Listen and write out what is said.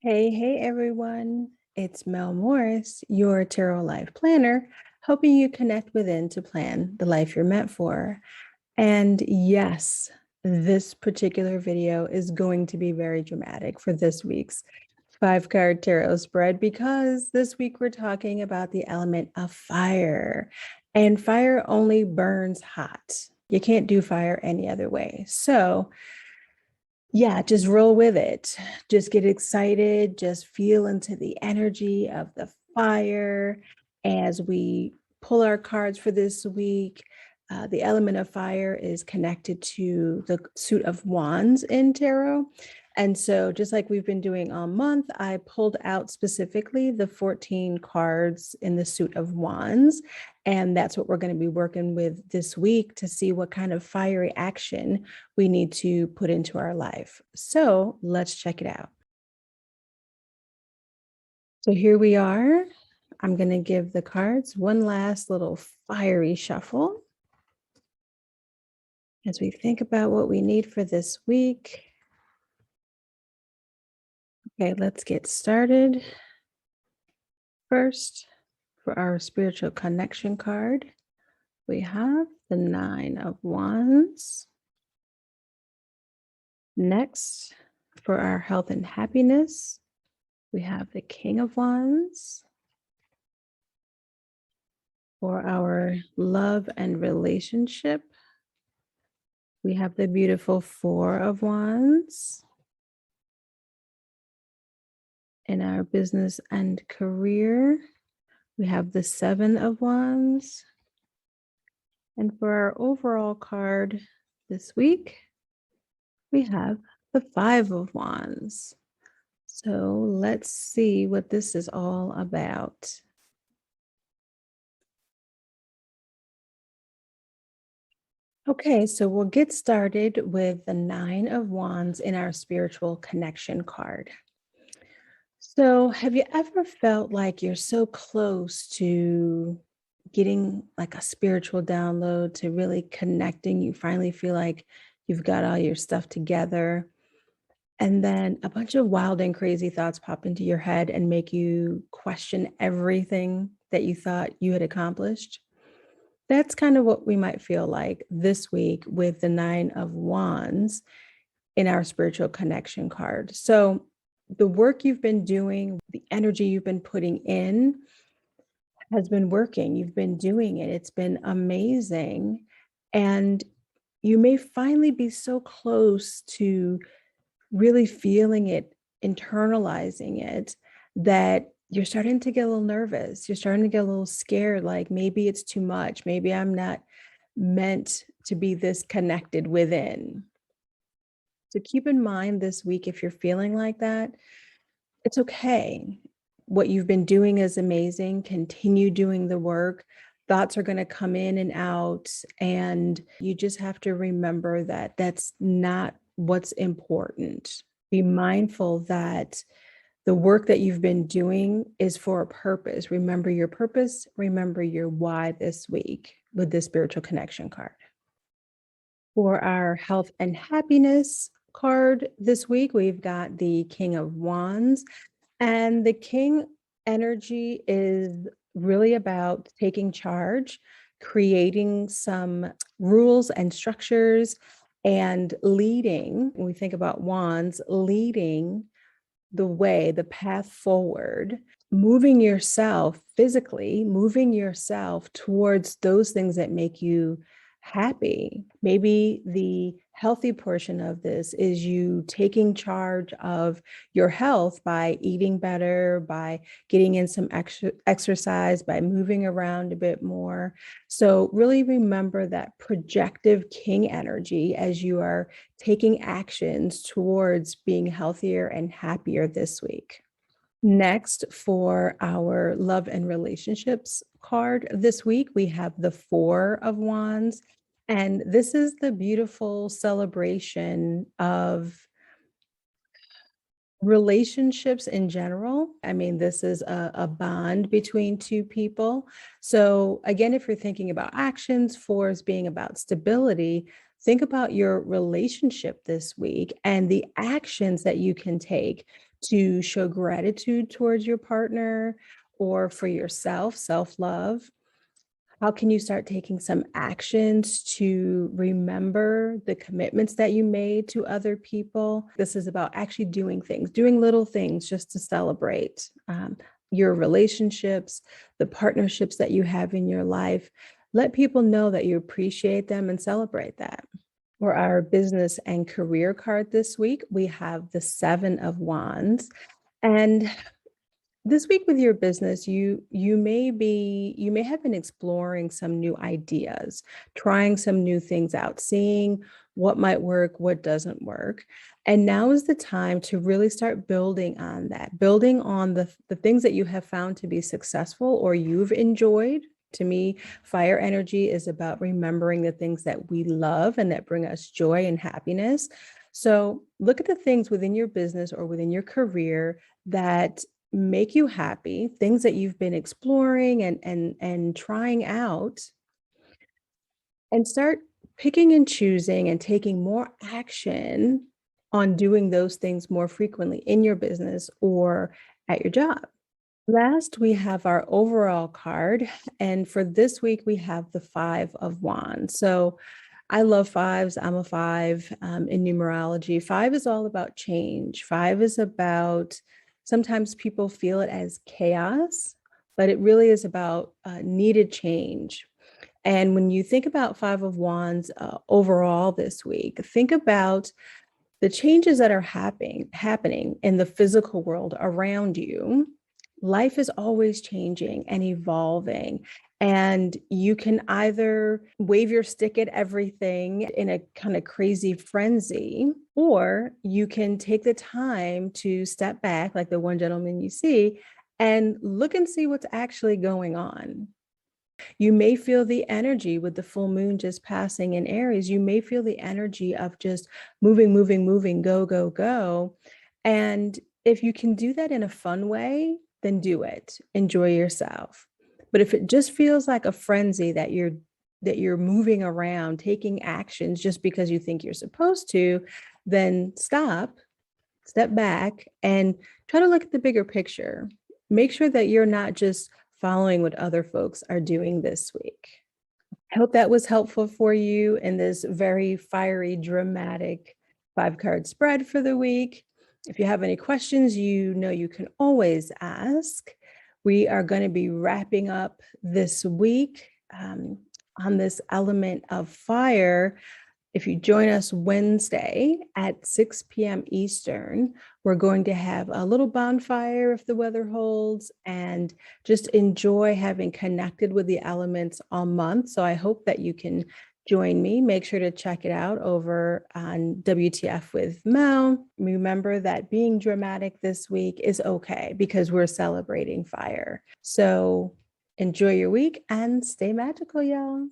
Hey everyone. It's Mel Morris, your tarot life planner, helping you connect within to plan the life you're meant for. And yes, this particular video is going to be very dramatic for this week's 5-card tarot spread because this week we're talking about the element of fire. And fire only burns hot. You can't do fire any other way. So yeah, just roll with it. Just get excited. Just feel into the energy of the fire as we pull our cards for this week. The element of fire is connected to the suit of wands in tarot. And so, just like we've been doing all month, I pulled out specifically the 14 cards in the suit of wands. And that's what we're going to be working with this week to see what kind of fiery action we need to put into our life. So let's check it out. So here we are. I'm going to give the cards one last little fiery shuffle as we think about what we need for this week. Okay, let's get started. First, for our spiritual connection card, we have the 9 of Wands. Next, for our health and happiness, we have the King of Wands. For our love and relationship, we have the beautiful 4 of Wands. In our business and career, we have the 7 of Wands. And for our overall card this week, we have the 5 of Wands. So let's see what this is all about. Okay, so we'll get started with the 9 of Wands in our spiritual connection card. So, have you ever felt like you're so close to getting like a spiritual download, to really connecting? You finally feel like you've got all your stuff together, and then a bunch of wild and crazy thoughts pop into your head and make you question everything that you thought you had accomplished? That's kind of what we might feel like this week with the 9 of Wands in our spiritual connection card. So, the work you've been doing, the energy you've been putting in has been working. You've been doing it. It's been amazing. And you may finally be so close to really feeling it, internalizing it, that you're starting to get a little nervous. You're starting to get a little scared, like maybe it's too much. Maybe I'm not meant to be this connected within. So keep in mind this week, if you're feeling like that, it's okay. What you've been doing is amazing. Continue doing the work. Thoughts are going to come in and out, and you just have to remember that that's not what's important. Be mindful that the work that you've been doing is for a purpose. Remember your purpose. Remember your why this week with this spiritual connection card. For our health and happiness card this week, we've got the King of Wands. And the King energy is really about taking charge, creating some rules and structures, and leading. When we think about wands, leading the way, the path forward, moving yourself physically, moving yourself towards those things that make you happy. Maybe the healthy portion of this is you taking charge of your health by eating better, by getting in some exercise, by moving around a bit more. So really remember that projective king energy as you are taking actions towards being healthier and happier this week. Next, for our love and relationships card this week, we have the 4 of Wands. And this is the beautiful celebration of relationships in general. I mean, this is a bond between two people. So again, if you're thinking about actions, 4 is being about stability. Think about your relationship this week and the actions that you can take to show gratitude towards your partner or for yourself, self-love. How can you start taking some actions to remember the commitments that you made to other people? This is about actually doing things, doing little things just to celebrate your relationships, the partnerships that you have in your life. Let people know that you appreciate them and celebrate that. For our business and career card this week, we have the Seven of Wands. And this week with your business, you may have been exploring some new ideas, trying some new things out, seeing what might work, what doesn't work. And now is the time to really start building on that, building on the things that you have found to be successful or you've enjoyed. To me, fire energy is about remembering the things that we love and that bring us joy and happiness. So look at the things within your business or within your career that make you happy, things that you've been exploring and trying out, and start picking and choosing and taking more action on doing those things more frequently in your business or at your job. Last, we have our overall card. And for this week, we have the Five of Wands. So I love fives. I'm a five in numerology. Five is all about change. Five is about, sometimes people feel it as chaos, but it really is about needed change. And when you think about Five of Wands overall this week, think about the changes that are happening in the physical world around you. Life is always changing and evolving. And you can either wave your stick at everything in a kind of crazy frenzy, or you can take the time to step back, like the one gentleman you see, and look and see what's actually going on. You may feel the energy with the full moon just passing in Aries. You may feel the energy of just moving, go, go, go. And if you can do that in a fun way, then do it. Enjoy yourself. But if it just feels like a frenzy that you're moving around, taking actions just because you think you're supposed to, then stop, step back, and try to look at the bigger picture. Make sure that you're not just following what other folks are doing this week. I hope that was helpful for you in this very fiery, dramatic 5-card spread for the week. If you have any questions, you know you can always ask. We are going to be wrapping up this week on this element of fire. If you join us Wednesday at 6 p.m. Eastern, we're going to have a little bonfire if the weather holds, and just enjoy having connected with the elements all month. So I hope that you can join me. Make sure to check it out over on WTF with Mel. Remember that being dramatic this week is okay because we're celebrating fire. So enjoy your week and stay magical, y'all.